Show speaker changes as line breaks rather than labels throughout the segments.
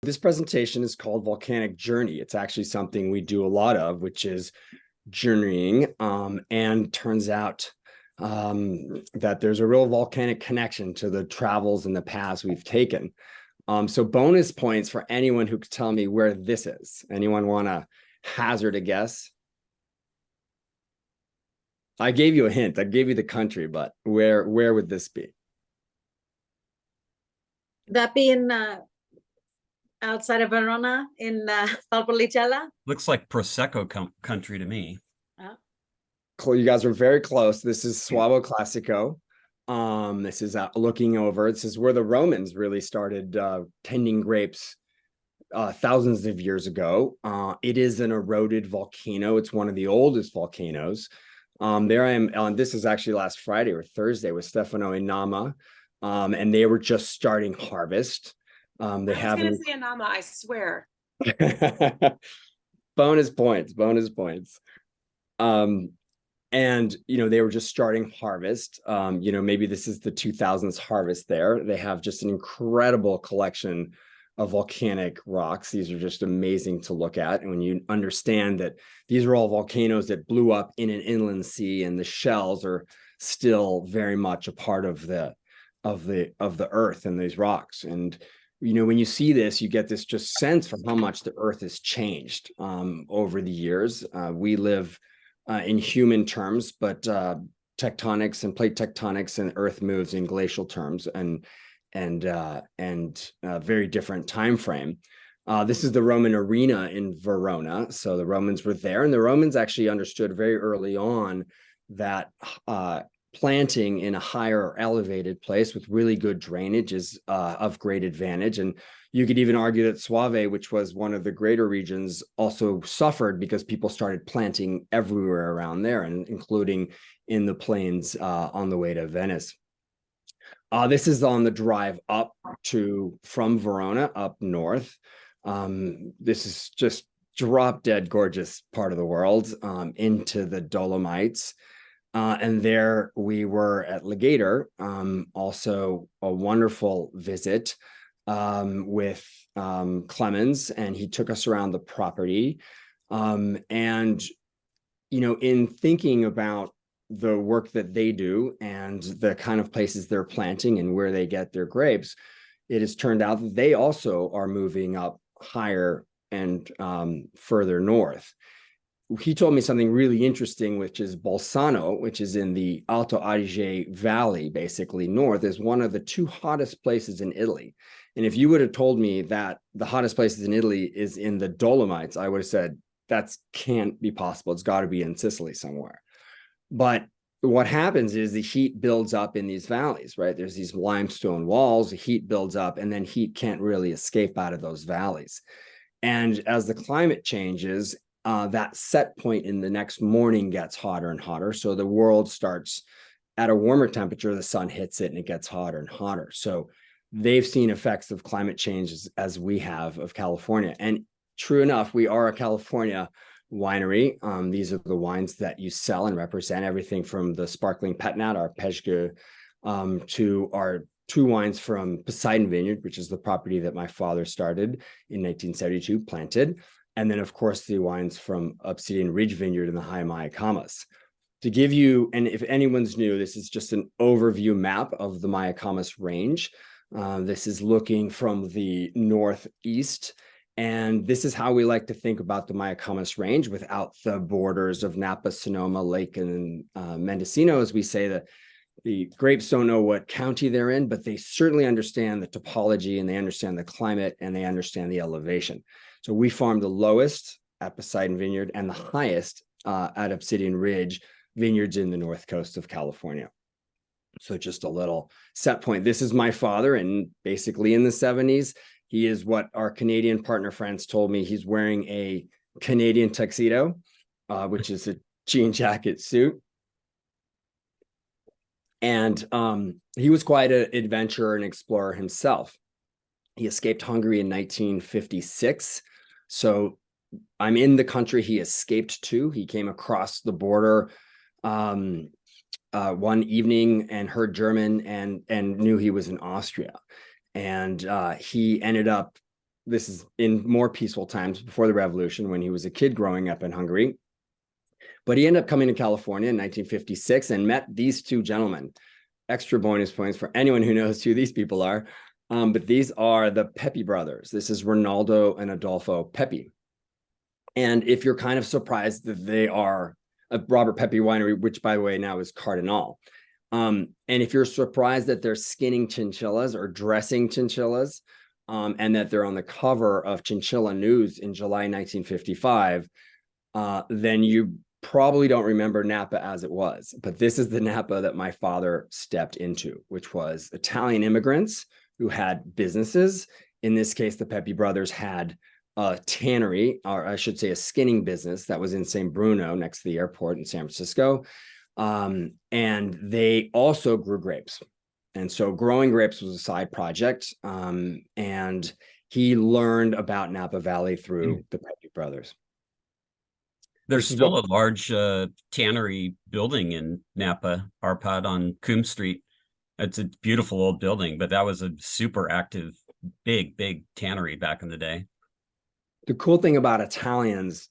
This presentation is called Volcanic Journey. It's actually something we do a lot of, which is journeying, and turns out that there's a real volcanic connection to the travels and the paths we've taken. So bonus points for anyone who could tell me where this is. Anyone want to hazard a guess? I gave you a hint. I gave you the country, but where would this be?
That be in outside of Verona in Valpolicella?
Looks like Prosecco country to me.
You guys are very close. This is Suavo Classico. This is looking over. This is where the Romans really started tending grapes thousands of years ago. It is an eroded volcano. It's one of the oldest volcanoes. There I am on, this is actually last Friday or Thursday with Stefano and Nama. And they were just starting harvest.
They I was gonna say Nama, I swear.
bonus points. And they were just starting harvest. Maybe this is the 2000s harvest there. They have just an incredible collection of volcanic rocks. These are just amazing to look at. And when you understand that these are all volcanoes that blew up in an inland sea, and the shells are still very much a part of the earth and these rocks. And when you see this, you get this just sense for how much the earth has changed over the years. We live in human terms, but tectonics and plate tectonics and earth moves in glacial terms, and a very different time frame. This is the Roman arena in Verona. So the Romans were there, and the Romans actually understood very early on that planting in a higher or elevated place with really good drainage is of great advantage. And you could even argue that Suave, which was one of the greater regions, also suffered because people started planting everywhere around there, and including in the plains on the way to Venice. This is on the drive up from Verona up north. This is just drop dead gorgeous part of the world, into the Dolomites. And there we were at Legator, also a wonderful visit with Clemens, and he took us around the property. In thinking about the work that they do and the kind of places they're planting and where they get their grapes, it has turned out that they also are moving up higher and further north. He told me something really interesting, which is Bolzano, which is in the Alto Adige Valley, basically north, is one of the two hottest places in Italy. And if you would have told me that the hottest places in Italy is in the Dolomites, I would have said, that can't be possible. It's got to be in Sicily somewhere. But what happens is the heat builds up in these valleys, right? There's these limestone walls, the heat builds up, and then heat can't really escape out of those valleys. And as the climate changes, that set point in the next morning gets hotter and hotter. So the world starts at a warmer temperature, the sun hits it and it gets hotter and hotter. So they've seen effects of climate change as we have of California. And true enough, we are a California winery. These are the wines that you sell and represent, everything from the sparkling Petnat, our Peshgu, to our two wines from Poseidon Vineyard, which is the property that my father started in 1972, planted. And then, of course, the wines from Obsidian Ridge Vineyard in the High Mayacamas. To give you, and if anyone's new, this is just an overview map of the Mayacamas range. This is looking from the northeast. And this is how we like to think about the Mayacamas range without the borders of Napa, Sonoma, Lake, and Mendocino. As we say, that the grapes don't know what county they're in, but they certainly understand the topology, and they understand the climate, and they understand the elevation. So we farm the lowest at Poseidon Vineyard and the highest at Obsidian Ridge Vineyards in the north coast of California. So just a little set point. This is my father, and basically in the 70s, he is what our Canadian partner friends told me. He's wearing a Canadian tuxedo, which is a jean jacket suit. And he was quite an adventurer and explorer himself. He escaped Hungary in 1956. So I'm in the country he escaped to. He came across the border one evening and heard German and knew he was in Austria. And he ended up this is in more peaceful times before the revolution, when he was a kid growing up in Hungary. But he ended up coming to California in 1956 and met these two gentlemen. Extra bonus points for anyone who knows who these people are. But these are the Pepe brothers. This is Ronaldo and Adolfo Pepe. And if you're kind of surprised that they are a Robert Pepe winery, which by the way now is Cardinal. And if you're surprised that they're skinning chinchillas or dressing chinchillas, and that they're on the cover of Chinchilla News in July 1955, then you probably don't remember Napa as it was. But this is the Napa that my father stepped into, which was Italian immigrants who had businesses. In this case, the Pepe brothers had a tannery, or I should say a skinning business that was in St. Bruno next to the airport in San Francisco. And they also grew grapes. And so growing grapes was a side project. And he learned about Napa Valley through the Pepe brothers.
There's still a large tannery building in Napa, Arpad on Coombs Street. It's a beautiful old building, but that was a super active, big tannery back in the day.
The cool thing about Italians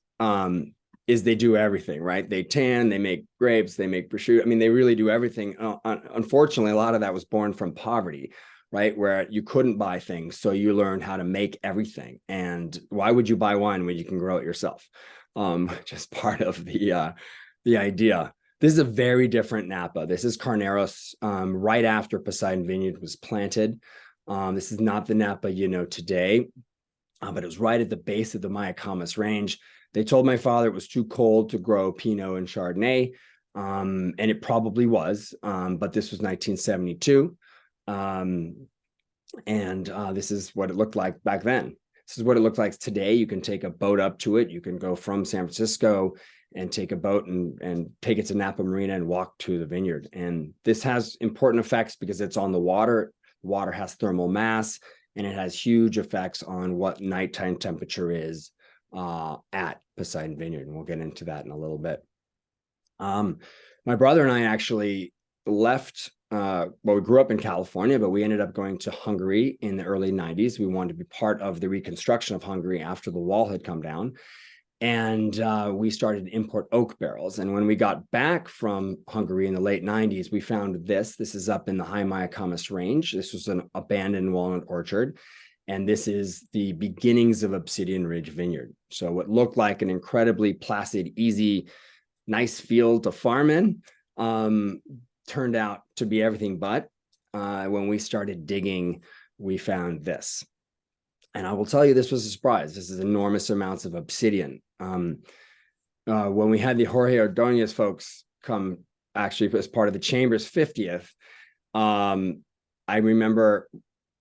is they do everything, right? They tan, they make grapes, they make prosciutto. I mean, they really do everything. Unfortunately, a lot of that was born from poverty, right? Where you couldn't buy things. So you learned how to make everything. And why would you buy wine when you can grow it yourself? Just part of the idea. This is a very different Napa. This is Carneros, right after Poseidon Vineyard was planted. This is not the Napa you know today, but it was right at the base of the Mayacamas range. They told my father it was too cold to grow Pinot and Chardonnay, and it probably was, but this was 1972. This is what it looked like back then. This is what it looks like today. You can take a boat up to it. You can go from San Francisco and take a boat and take it to Napa Marina and walk to the vineyard. And this has important effects because it's on the water. Water has thermal mass, and it has huge effects on what nighttime temperature is at Poseidon Vineyard. And we'll get into that in a little bit. My brother and I actually left, we grew up in California, but we ended up going to Hungary in the early 90s. We wanted to be part of the reconstruction of Hungary after the wall had come down. And we started to import oak barrels. And when we got back from Hungary in the late 90s, we found this. This is up in the high Mayacamas range. This was an abandoned walnut orchard. And this is the beginnings of Obsidian Ridge Vineyard. So what looked like an incredibly placid, easy, nice field to farm in turned out to be everything but. When we started digging, we found this. And I will tell you, this was a surprise. This is enormous amounts of obsidian. When we had the Jorge Ordonez folks come, actually as part of the Chamber's 50th, I remember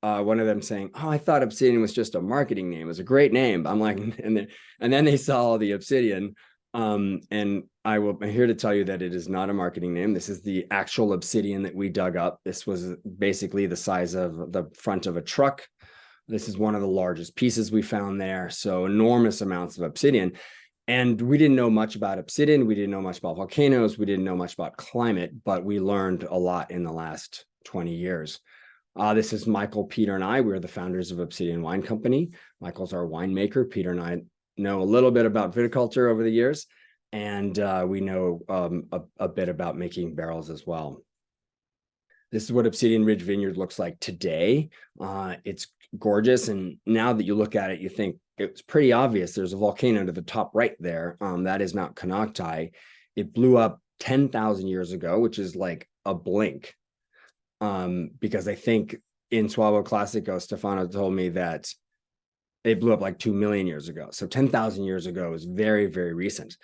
one of them saying, "Oh, I thought Obsidian was just a marketing name. It was a great name." I'm like, and then they saw the Obsidian. And I'm here to tell you that it is not a marketing name. This is the actual obsidian that we dug up. This was basically the size of the front of a truck. This is one of the largest pieces we found there. So enormous amounts of obsidian. And we didn't know much about obsidian. We didn't know much about volcanoes. We didn't know much about climate, but we learned a lot in the last 20 years. This is Michael, Peter, and I. We're the founders of Obsidian Wine Company. Michael's our winemaker. Peter and I know a little bit about viticulture over the years, and we know a bit about making barrels as well. This is what Obsidian Ridge Vineyard looks like today. It's gorgeous, and now that you look at it, you think it's pretty obvious. There's a volcano to the top right there. That is Mount Konocti. It blew up 10,000 years ago, which is like a blink. Because I think in Suavo Classico, Stefano told me that it blew up like 2 million years ago. So 10,000 years ago is very, very recent.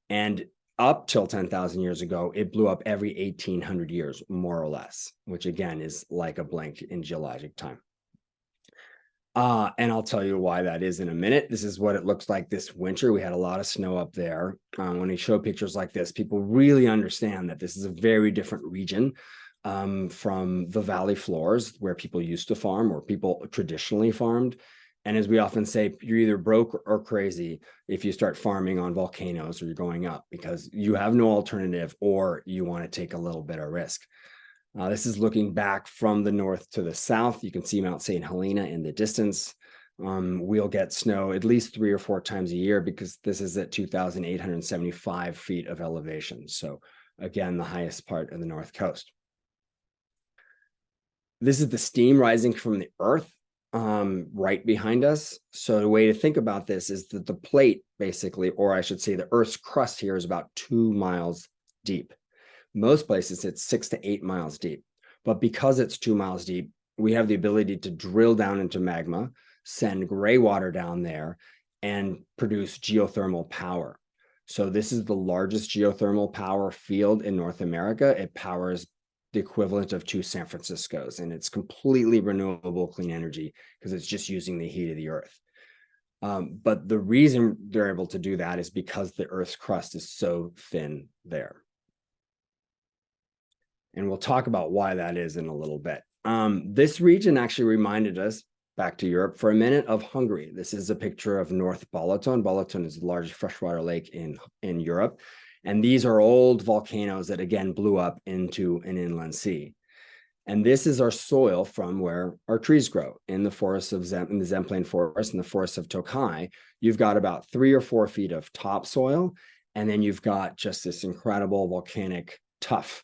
And up till 10,000 years ago, it blew up every 1,800 years, more or less, which again is like a blink in geologic time. And I'll tell you why that is in a minute. This is what it looks like this winter. We had a lot of snow up there. When we show pictures like this, people really understand that this is a very different region from the valley floors where people used to farm or people traditionally farmed. And as we often say, you're either broke or crazy if you start farming on volcanoes or you're going up, because you have no alternative or you want to take a little bit of risk. This is looking back from the north to the south. You can see Mount St. Helena in the distance. We'll get snow at least 3 or 4 times a year because this is at 2,875 feet of elevation. So again, the highest part of the North Coast. This is the steam rising from the earth right behind us. So the way to think about this is that the plate basically, or I should say the Earth's crust here, is about 2 miles deep. Most places it's 6 to 8 miles deep. But because it's 2 miles deep, we have the ability to drill down into magma, send gray water down there, and produce geothermal power. So this is the largest geothermal power field in North America. It powers the equivalent of 2 San Franciscos, and it's completely renewable clean energy because it's just using the heat of the earth. But the reason they're able to do that is because the Earth's crust is so thin there. And we'll talk about why that is in a little bit. This region actually reminded us, back to Europe for a minute, of Hungary. This is a picture of North Balaton. Balaton is the largest freshwater lake in Europe. And these are old volcanoes that again blew up into an inland sea. And this is our soil from where our trees grow in the forests of in the Zemplén forest and the forests of Tokai. You've got about 3 or 4 feet of topsoil, and then you've got just this incredible volcanic tuff.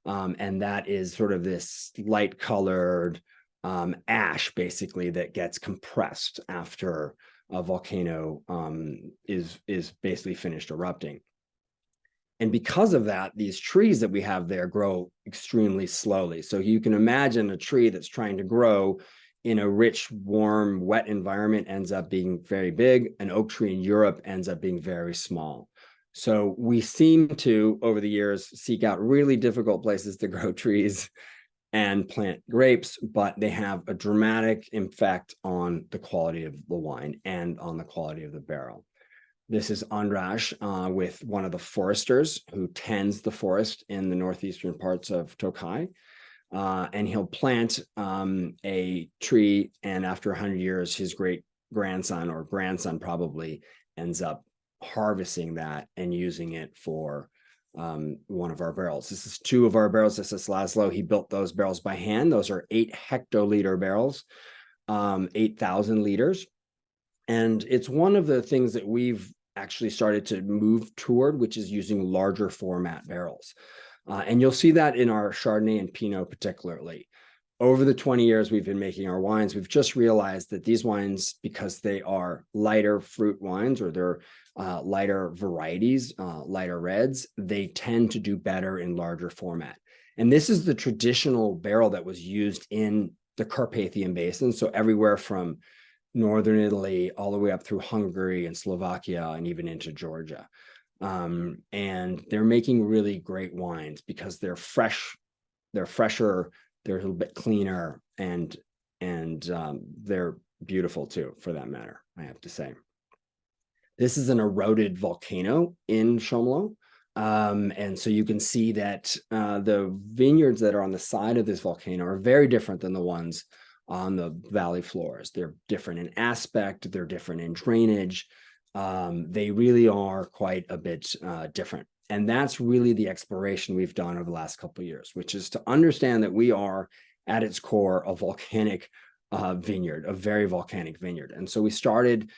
And that is sort of this light colored ash basically that gets compressed after a volcano is basically finished erupting. And because of that, these trees that we have there grow extremely slowly. So you can imagine a tree that's trying to grow in a rich, warm, wet environment ends up being very big. An oak tree in Europe ends up being very small. So we seem to, over the years, seek out really difficult places to grow trees and plant grapes, but they have a dramatic effect on the quality of the wine and on the quality of the barrel. This is András with one of the foresters who tends the forest in the northeastern parts of Tokai. And he'll plant a tree, and after 100 years, his great-grandson or grandson probably ends up harvesting that and using it for one of our barrels. This is 2 of our barrels. This is Laszlo. He built those barrels by hand. Those are 8 hectoliter barrels, 8,000 liters. And it's one of the things that we've actually started to move toward, which is using larger format barrels. And you'll see that in our Chardonnay and Pinot particularly. Over the 20 years we've been making our wines, we've just realized that these wines, because they are lighter fruit wines or they're lighter varieties, lighter reds, they tend to do better in larger format. And this is the traditional barrel that was used in the Carpathian Basin. So everywhere from northern Italy all the way up through Hungary and Slovakia and even into Georgia. And they're making really great wines because they're fresh, they're fresher, they're a little bit cleaner, and they're beautiful too, for that matter, I have to say. This is an eroded volcano in Chomlo. And so you can see that the vineyards that are on the side of this volcano are very different than the ones on the valley floors. They're different in aspect, they're different in drainage. They really are quite a bit different. And that's really the exploration we've done over the last couple of years, which is to understand that we are at its core a volcanic vineyard, a very volcanic vineyard. And so we started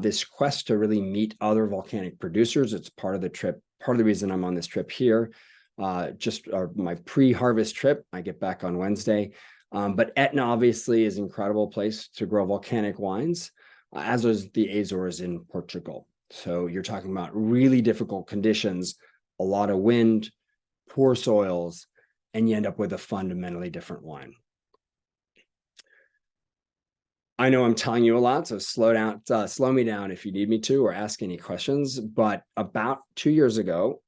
this quest to really meet other volcanic producers. It's part of the trip, part of the reason I'm on this trip here, just my pre-harvest trip. I get back on Wednesday. But Etna obviously is an incredible place to grow volcanic wines, as is the Azores in Portugal. So you're talking about really difficult conditions, a lot of wind, poor soils, and you end up with a fundamentally different wine. I know I'm telling you a lot, so slow me down if you need me to, or ask any questions. But about 2 years ago,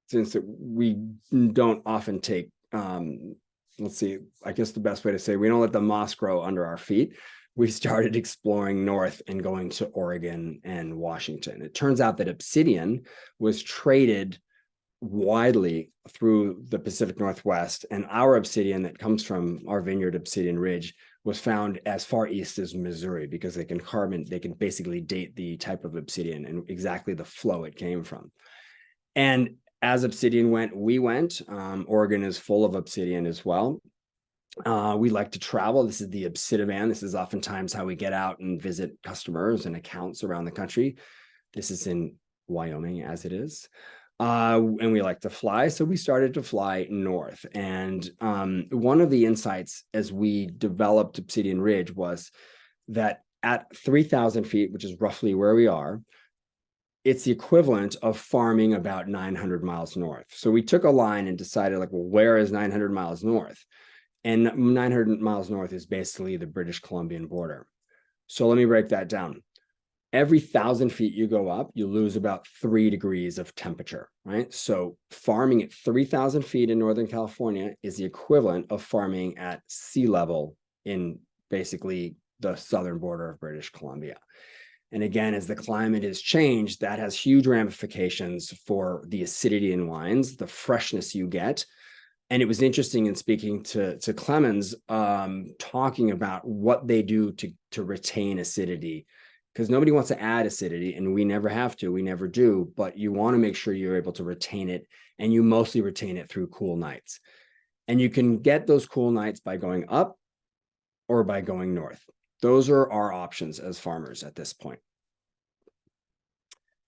since we don't often take, let's see, I guess the best way to say, we don't let the moss grow under our feet. We started exploring north and going to Oregon and Washington. It turns out that Obsidian was traded widely through the Pacific Northwest, and our Obsidian that comes from our vineyard, Obsidian Ridge, was found as far east as Missouri, because they can basically date the type of Obsidian and exactly the flow it came from. And as Obsidian went, we went. Oregon is full of Obsidian as well. We like to travel. This is the Obsidian van. This is oftentimes how we get out and visit customers and accounts around the country. This is in Wyoming as it is. And we like to fly. So we started to fly north. And one of the insights as we developed Obsidian Ridge was that at 3,000 feet, which is roughly where we are, it's the equivalent of farming about 900 miles north. So we took a line and decided, like, well, where is 900 miles north? And 900 miles north is basically the British Columbian border. So let me break that down. Every 1,000 feet you go up, you lose about 3 degrees of temperature, right? So farming at 3,000 feet in Northern California is the equivalent of farming at sea level in basically the southern border of British Columbia. And again, as the climate has changed, that has huge ramifications for the acidity in wines, the freshness you get. And it was interesting in speaking to Clemens, talking about what they do to retain acidity, because nobody wants to add acidity, and we never have to, we never do, but you want to make sure you're able to retain it, and you mostly retain it through cool nights. And you can get those cool nights by going up or by going north. Those are our options as farmers at this point.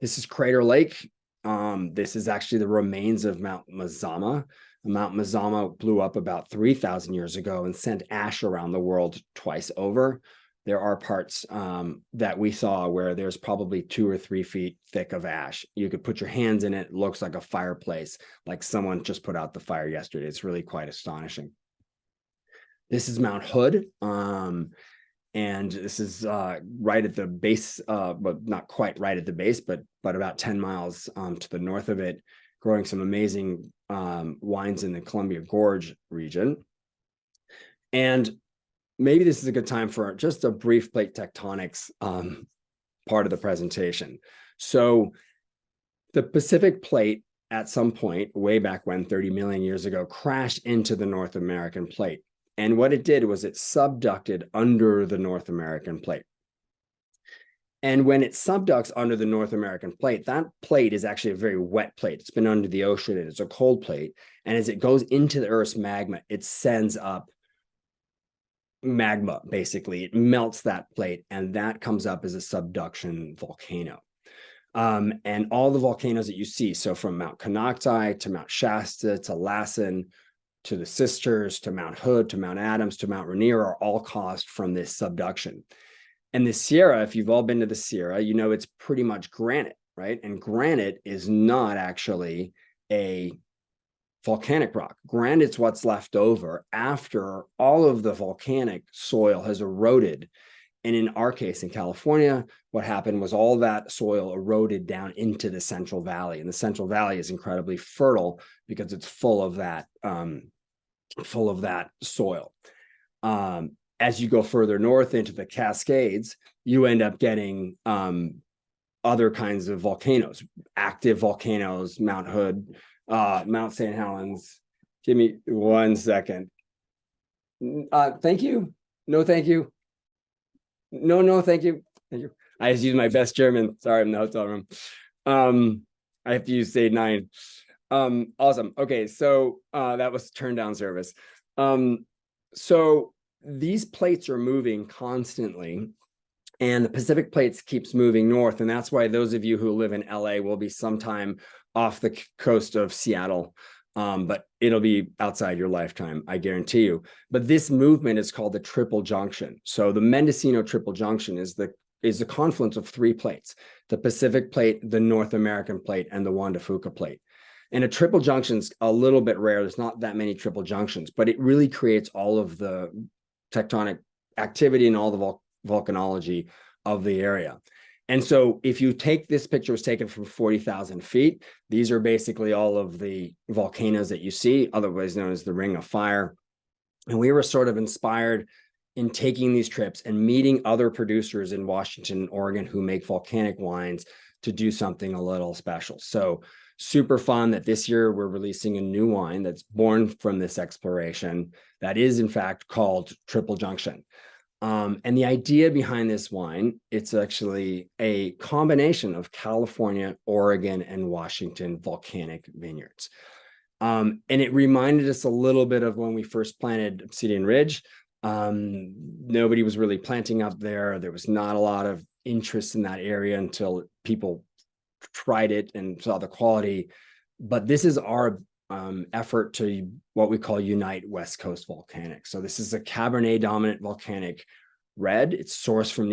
This is Crater Lake. This is actually the remains of Mount Mazama. Mount Mazama blew up about 3,000 years ago and sent ash around the world twice over. There are parts that we saw where there's probably 2 or 3 feet thick of ash. You could put your hands in it. It looks like a fireplace, like someone just put out the fire yesterday. It's really quite astonishing. This is Mount Hood. And this is right at the base, but not quite right at the base, but about 10 miles to the north of it, growing some amazing wines in the Columbia Gorge region. And maybe this is a good time for just a brief plate tectonics part of the presentation. So the Pacific plate at some point, way back when, 30 million years ago, crashed into the North American plate. And what it did was it subducted under the North American plate. And when it subducts under the North American plate, that plate is actually a very wet plate. It's been under the ocean and it's a cold plate. And as it goes into the Earth's magma, it sends up magma, basically. It melts that plate, and that comes up as a subduction volcano. And all the volcanoes that you see, so from Mount Konocti to Mount Shasta to Lassen, to the Sisters, to Mount Hood, to Mount Adams, to Mount Rainier, are all caused from this subduction. And the Sierra, if you've all been to the Sierra, you know it's pretty much granite, right? And granite is not actually a volcanic rock. Granite's what's left over after all of the volcanic soil has eroded. And in our case, in California, what happened was all that soil eroded down into the Central Valley. And the Central Valley is incredibly fertile because it's full of that soil. As you go further north into the Cascades, you end up getting other kinds of volcanoes, active volcanoes, Mount Hood, Mount St. Helens. Give me 1 second. Thank you. No, thank you. No, thank you. Thank you. I just use my best German. Sorry, I'm in the hotel room. I have to use stage 9. Awesome. Okay, so that was turn down service. So these plates are moving constantly, and the Pacific plates keeps moving north, and that's why those of you who live in LA will be sometime off the coast of Seattle, but it'll be outside your lifetime, I guarantee you. But this movement is called the Triple Junction. So the Mendocino Triple Junction is the confluence of 3 plates: the Pacific plate, the North American plate, and the Juan de Fuca plate. And a triple junction's a little bit rare. There's not that many triple junctions, but it really creates all of the tectonic activity and all the volcanology of the area. And so if you take this picture, was taken from 40,000 feet. These are basically all of the volcanoes that you see, otherwise known as the Ring of Fire. And we were sort of inspired in taking these trips and meeting other producers in Washington and Oregon who make volcanic wines to do something a little special. So super fun that this year we're releasing a new wine that's born from this exploration that is in fact called Triple Junction. And the idea behind this wine, it's actually a combination of California, Oregon, and Washington volcanic vineyards. And it reminded us a little bit of when we first planted Obsidian Ridge. Nobody was really planting up there. There was not a lot of interest in that area until people tried it and saw the quality. But this is our effort to what we call Unite West Coast Volcanic. So this is a Cabernet dominant volcanic red. It's sourced from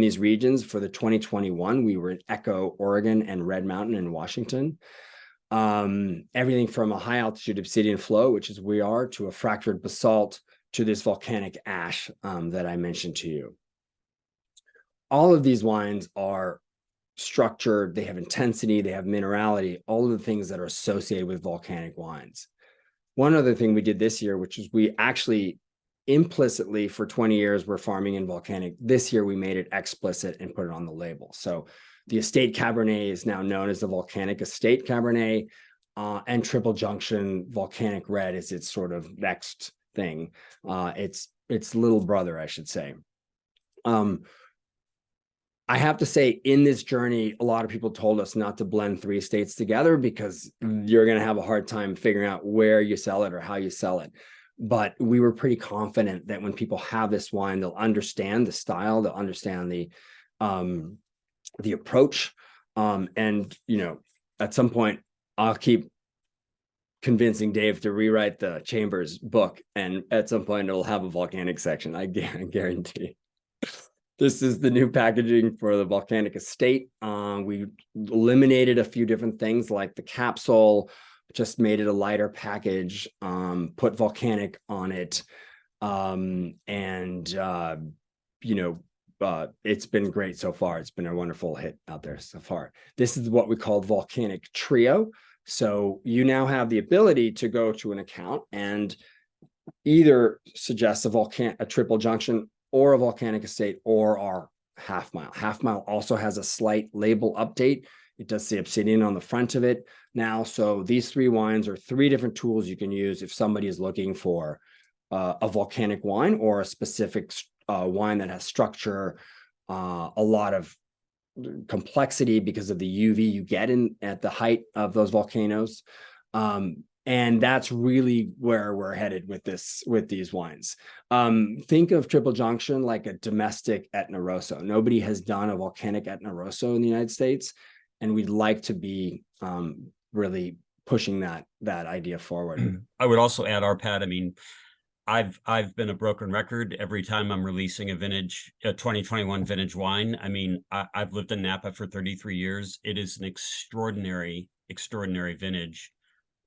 these regions. For the 2021, we were in Echo, Oregon, and Red Mountain in Washington. Everything from a high altitude obsidian flow, which is we are, to a fractured basalt, to this volcanic ash that I mentioned to you. All of these wines are structured, they have intensity, they have minerality, all of the things that are associated with volcanic wines. One other thing we did this year, which is we actually implicitly for 20 years we're farming in volcanic. This year we made it explicit and put it on the label. So the estate Cabernet is now known as the volcanic estate Cabernet, and Triple Junction volcanic red is its sort of next thing. It's little brother, I should say. I have to say, in this journey, a lot of people told us not to blend 3 estates together because you're going to have a hard time figuring out where you sell it or how you sell it. But we were pretty confident that when people have this wine, they'll understand the style, they'll understand the approach. And, you know, at some point, I'll keep convincing Dave to rewrite the Chambers book. And at some point, it'll have a volcanic section. I guarantee. This is the new packaging for the volcanic estate. We eliminated a few different things like the capsule, just made it a lighter package, put volcanic on it. It's been great so far. It's been a wonderful hit out there so far. This is what we call volcanic trio. So you now have the ability to go to an account and either suggest a Triple Junction or a volcanic estate or our half mile. Half mile also has a slight label update. It does say Obsidian on the front of it now. So these 3 wines are 3 different tools you can use if somebody is looking for a volcanic wine or a specific wine that has structure, a lot of complexity because of the UV you get at the height of those volcanoes. And that's really where we're headed with these wines. Think of Triple Junction like a domestic Etna Rosso. Nobody has done a volcanic Etna Rosso in the United States, and we'd like to be really pushing that idea forward.
I would also add, Arpad, I mean, I've been a broken record every time I'm releasing a 2021 vintage wine. I mean, I've lived in Napa for 33 years. It is an extraordinary vintage,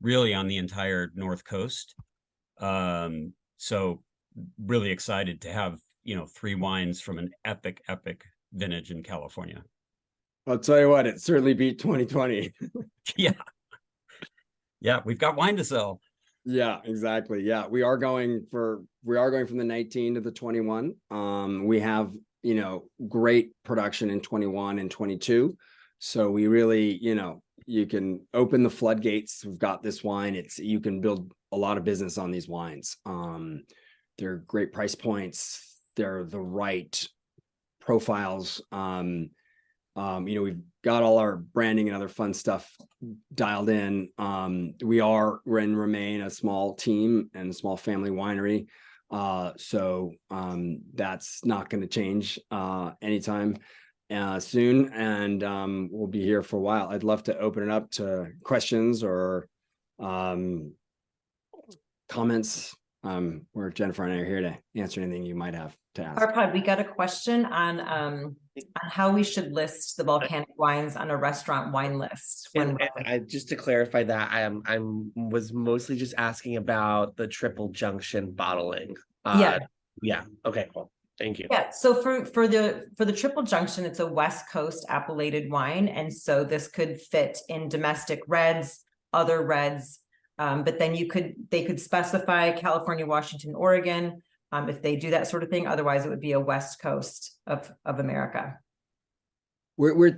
really, on the entire North Coast. So really excited to have, 3 wines from an epic vintage in California.
I'll tell you what, it certainly beat 2020.
Yeah, we've got wine to sell.
Yeah, exactly. Yeah, we are going from the 19 to the 21. We have, great production in 21 and 22. So we really, you can open the floodgates. We've got this wine. You can build a lot of business on these wines. They're great price points. They're the right profiles. We've got all our branding and other fun stuff dialed in. We're and remain a small team and a small family winery. So that's not going to change anytime soon. And we'll be here for a while. I'd love to open it up to questions or comments, where Jennifer and I are here to answer anything you might have to ask.
Arpad, we got a question on how we should list the volcanic wines on a restaurant wine list.
Just to clarify that, I was mostly just asking about the Triple Junction bottling. Yeah. Okay, cool. Thank you.
Yeah. So for the Triple Junction, it's a West Coast appellated wine, and so this could fit in domestic reds, other reds, but then they could specify California, Washington, Oregon. If they do that sort of thing. Otherwise, it would be a West Coast of America.
We're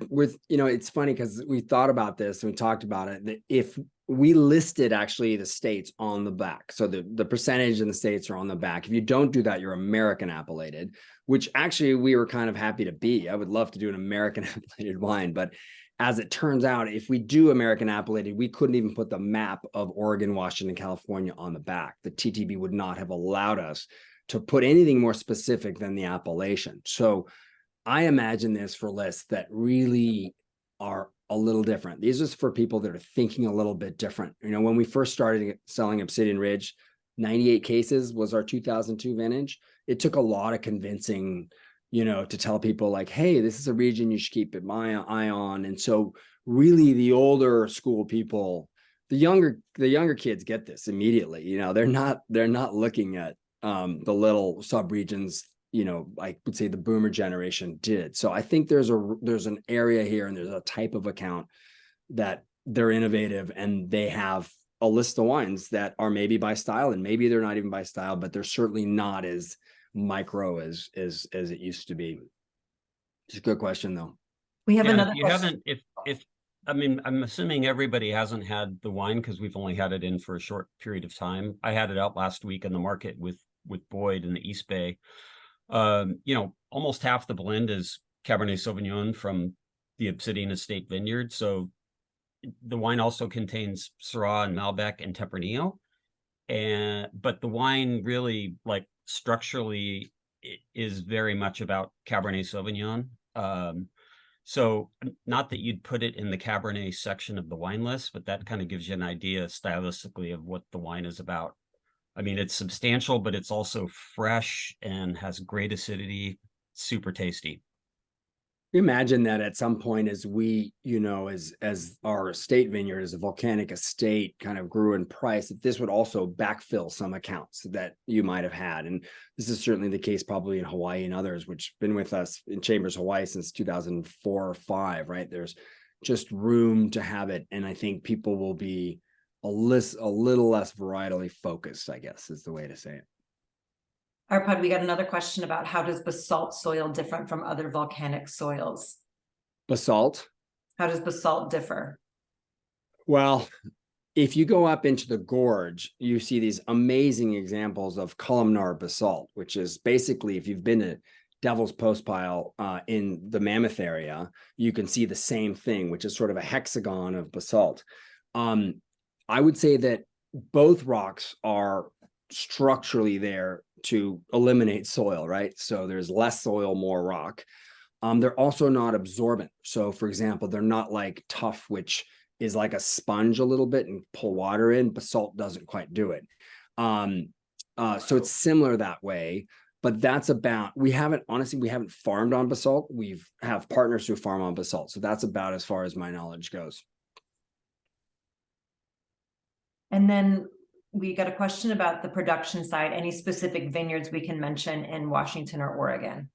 it's funny because we thought about this and we talked about it, that if we listed actually the states on the back, so the percentage in the states are on the back. If you don't do that, you're American appellated, which actually we were kind of happy to be. I would love to do an American appellated wine, but as it turns out, if we do American Appellated, we couldn't even put the map of Oregon, Washington, California on the back. The TTB would not have allowed us to put anything more specific than the appellation. So I imagine this for lists that really are a little different. These are for people that are thinking a little bit different. You know, when we first started selling Obsidian Ridge, 98 cases was our 2002 vintage. It took a lot of convincing, you know, to tell people like, hey, this is a region you should keep an eye on. And so really the older school people, the younger kids get this immediately. You know, they're not looking at the little sub-regions, you know, I would say the boomer generation did. So I think there's an area here and there's a type of account that they're innovative and they have a list of wines that are maybe by style, and maybe they're not even by style, but they're certainly not as micro as it used to be. It's a good question though.
We have
Yeah,
another
you
question.
haven't, if I mean, I'm assuming everybody hasn't had the wine because we've only had it in for a short period of time. I had it out last week in the market with Boyd in the East Bay. You know, almost half the blend is Cabernet Sauvignon from the Obsidian Estate Vineyard. So the wine also contains Syrah and Malbec and Tempranillo. But the wine really, like, structurally is very much about Cabernet Sauvignon. So not that you'd put it in the Cabernet section of the wine list, but that kind of gives you an idea stylistically of what the wine is about. I mean, it's substantial, but it's also fresh and has great acidity, super tasty.
Imagine that at some point as we, you know, as our estate vineyard as a volcanic estate kind of grew in price, that this would also backfill some accounts that you might have had. And this is certainly the case probably in Hawaii and others, which have been with us in Chambers Hawaii since 2004 or 5, right? There's just room to have it. And I think people will be a little less varietally focused, I guess is the way to say it.
Arpad, we got another question about how does basalt soil different from other volcanic soils?
Basalt?
How does basalt differ?
Well, if you go up into the gorge, you see these amazing examples of columnar basalt, which is basically, if you've been to Devil's Postpile in the Mammoth area, you can see the same thing, which is sort of a hexagon of basalt. I would say that both rocks are structurally there to eliminate soil, right? So there's less soil, more rock. They're also not absorbent. So for example, they're not like tuff, which is like a sponge a little bit and pull water in. Basalt doesn't quite do it. So it's similar that way, but that's about, we haven't farmed on basalt. We have partners who farm on basalt. So that's about as far as my knowledge goes.
And then we got a question about the production side. Any specific vineyards we can mention in Washington or Oregon?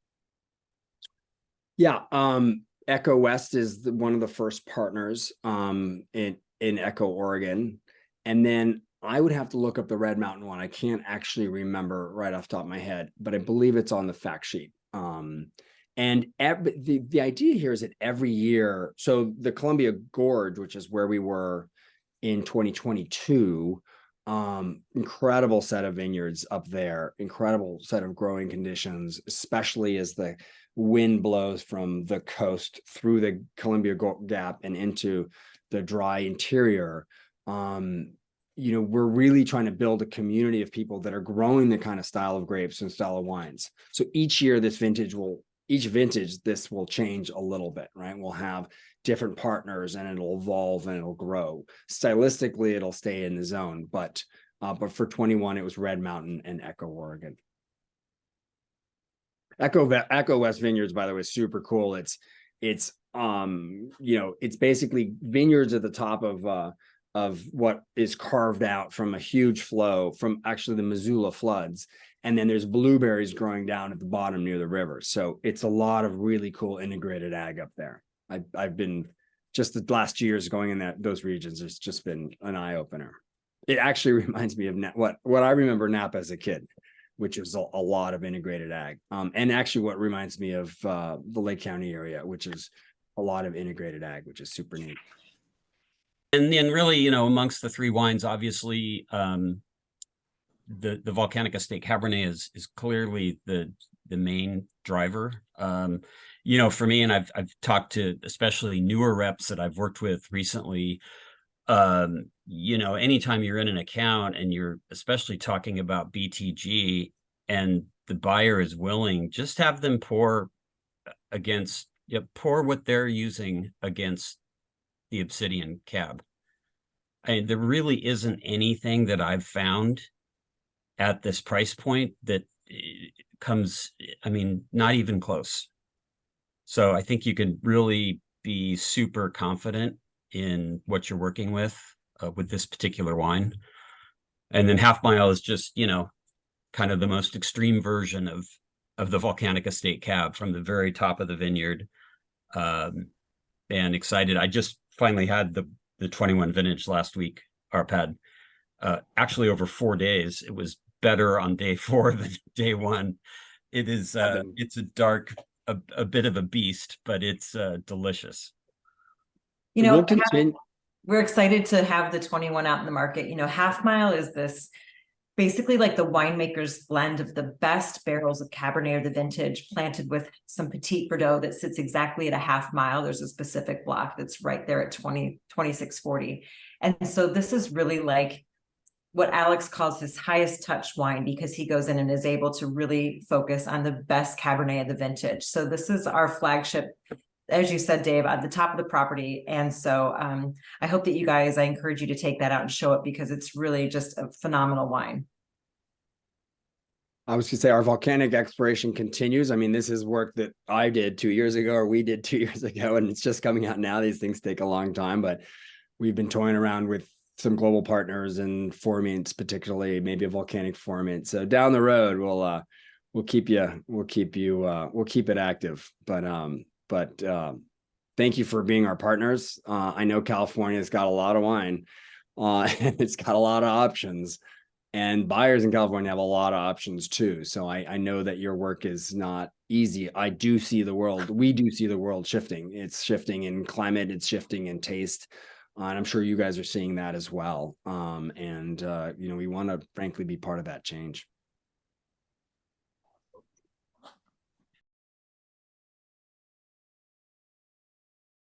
Yeah, Echo West is one of the first partners in Echo, Oregon. And then I would have to look up the Red Mountain one. I can't actually remember right off the top of my head, but I believe it's on the fact sheet. And the idea here is that every year, so the Columbia Gorge, which is where we were in 2022, incredible set of vineyards up there, incredible set of growing conditions, especially as the wind blows from the coast through the Columbia Gap and into the dry interior. You know, we're really trying to build a community of people that are growing the kind of style of grapes and style of wines. So each year this will change a little bit, right? We'll have different partners and it'll evolve and it'll grow. Stylistically, it'll stay in the zone, but for 21, it was Red Mountain and Echo, Oregon. Echo West Vineyards, by the way, is super cool. It's you know, it's basically vineyards at the top of what is carved out from a huge flow from actually the Missoula floods. And then there's blueberries growing down at the bottom near the river. So it's a lot of really cool integrated ag up there. I've been just the last years going in those regions. It's just been an eye opener. It actually reminds me of what I remember Napa as a kid, which is a lot of integrated ag. And actually what reminds me of the Lake County area, which is a lot of integrated ag, which is super neat.
And then really, you know, amongst the three wines, obviously, the volcanic estate Cabernet is clearly the the main driver. You know, for me, and I've talked to especially newer reps that I've worked with recently. You know, anytime you're in an account and you're especially talking about BTG and the buyer is willing, just have them pour against, pour what they're using against the Obsidian cab. There really isn't anything that I've found at this price point that comes, I mean, not even close. So I think you can really be super confident in what you're working with this particular wine. And then Half Mile is just, you know, kind of the most extreme version of the Volcanic Estate cab from the very top of the vineyard. And excited. I just finally had the 21 vintage last week, Arpad. Actually over 4 days. It was better on day 4 than day 1. It is it's a dark, a bit of a beast, but it's delicious.
You know, we're excited to have the 21 out in the market. You know, Half Mile is this basically like the winemaker's blend of the best barrels of Cabernet of the vintage, planted with some Petit Verdot that sits exactly at a half mile. There's a specific block that's right there at 2640. And so this is really like what Alex calls his highest touch wine, because he goes in and is able to really focus on the best Cabernet of the vintage. So this is our flagship, as you said, Dave, at the top of the property. And so I hope that you guys, I encourage you to take that out and show it, because it's really just a phenomenal wine.
I was going to say our volcanic exploration continues. I mean, this is work that I did 2 years ago, or we did 2 years ago, and it's just coming out now. These things take a long time, but we've been toying around with some global partners and formants, particularly maybe a volcanic formant. So down the road, we'll keep it active. But thank you for being our partners. I know California's got a lot of wine, and it's got a lot of options, and buyers in California have a lot of options too. So I know that your work is not easy. I do see the world. We do see the world shifting. It's shifting in climate. It's shifting in taste. And I'm sure you guys are seeing that as well. You know, we want to frankly be part of that change.